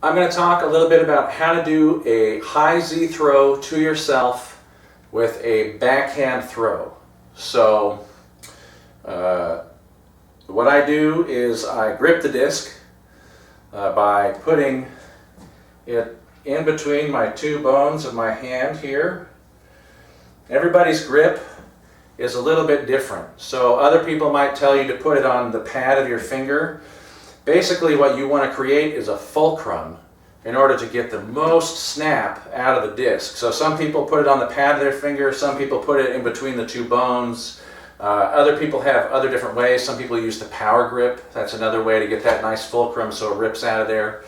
I'm going to talk a little bit about how to do a high Z throw to yourself with a backhand throw. So what I do is I grip the disc by putting it in between my two bones of my hand here. Everybody's grip is a little bit different. So other people might tell you to put it on the pad of your finger. Basically what you want to create is a fulcrum in order to get the most snap out of the disc. So some people put it on the pad of their finger, some people put it in between the two bones. Other people have other different ways. Some people use the power grip. That's another way to get that nice fulcrum so it rips out of there.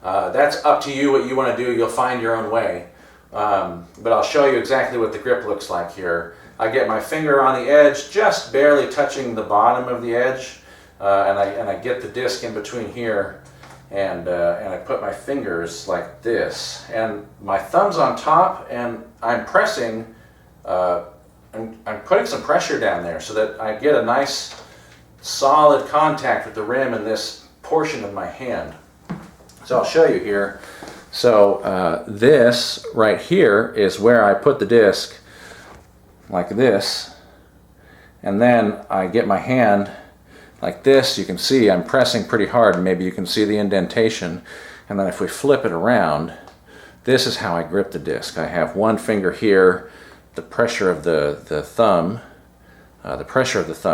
That's up to you what you want to do. You'll find your own way. But I'll show you exactly what the grip looks like here. I get my finger on the edge, just barely touching the bottom of the edge. And I get the disc in between here, and I put my fingers like this, and my thumb's on top, and I'm pressing, I'm putting some pressure down there so that I get a nice solid contact with the rim in this portion of my hand. So I'll show you here. So this right here is where I put the disc like this, and then I get my hand like this. You can see I'm pressing pretty hard, and maybe you can see the indentation. And then if we flip it around, this is how I grip the disc. I have one finger here, the pressure of the thumb,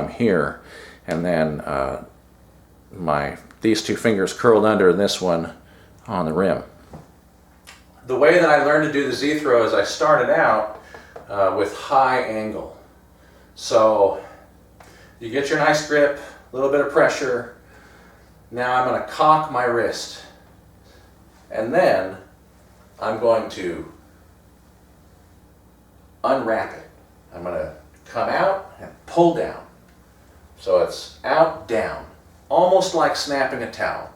here, and then these two fingers curled under, and this one on the rim. The way that I learned to do the Z throw is I started out with high angle. So you get your nice grip, a little bit of pressure. Now I'm going to cock my wrist, and then I'm going to unwrap it. I'm going to come out and pull down. So it's out, down, almost like snapping a towel.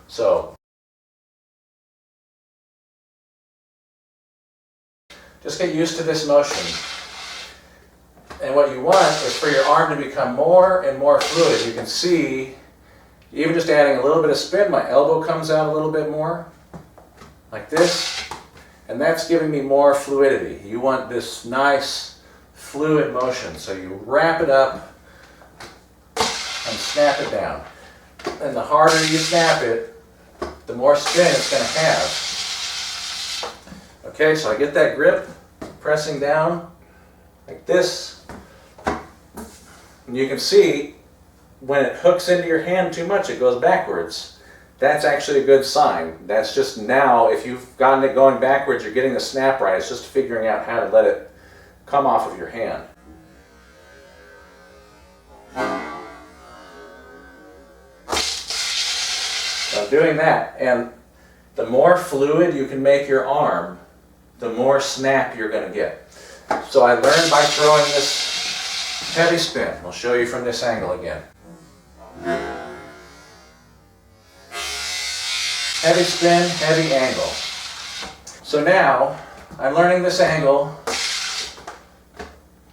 So just get used to this motion. And what you want is for your arm to become more and more fluid. You can see, even just adding a little bit of spin, my elbow comes out a little bit more, like this, and that's giving me more fluidity. You want this nice fluid motion, so you wrap it up and snap it down. And the harder you snap it, the more spin it's going to have. Okay, so I get that grip, pressing down like this. And you can see when it hooks into your hand too much, it goes backwards. That's actually a good sign. That's just now, if you've gotten it going backwards, you're getting the snap right. It's just figuring out how to let it come off of your hand. So doing that, and the more fluid you can make your arm, the more snap you're going to get. So I learned by throwing this heavy spin. I'll show you from this angle again. Heavy spin, heavy angle. So now I'm learning this angle.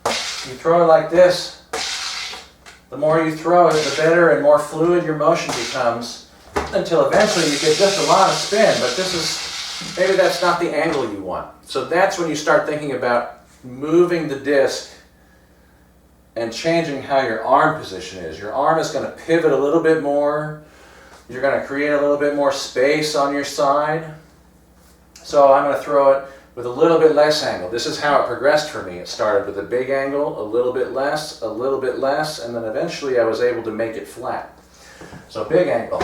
You throw it like this. The more you throw it, the better and more fluid your motion becomes, until eventually you get just a lot of spin, but maybe that's not the angle you want. So that's when you start thinking about moving the disc and changing how your arm position is. Your arm is going to pivot a little bit more. You're going to create a little bit more space on your side. So I'm going to throw it with a little bit less angle. This is how it progressed for me. It started with a big angle, a little bit less, and then eventually I was able to make it flat. So big angle.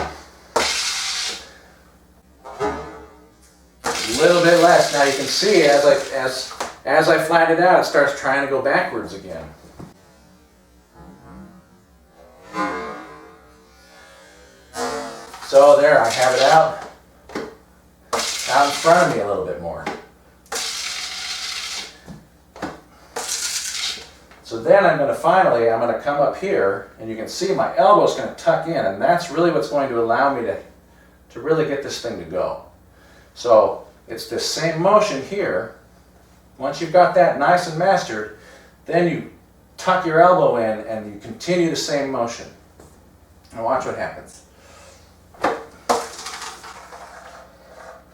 A little bit less. Now you can see as I flatten it out, it starts trying to go backwards again. So there, I have it out in front of me a little bit more. So then I'm going to come up here, and you can see my elbow's going to tuck in, and that's really what's going to allow me to really get this thing to go. So it's this same motion here. Once you've got that nice and mastered, then you tuck your elbow in and you continue the same motion. Now watch what happens.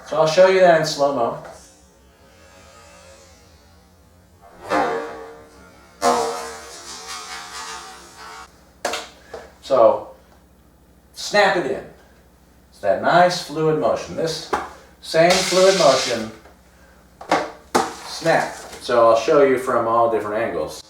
So I'll show you that in slow-mo. So, snap it in. It's that nice fluid motion. This same fluid motion, snap. So I'll show you from all different angles.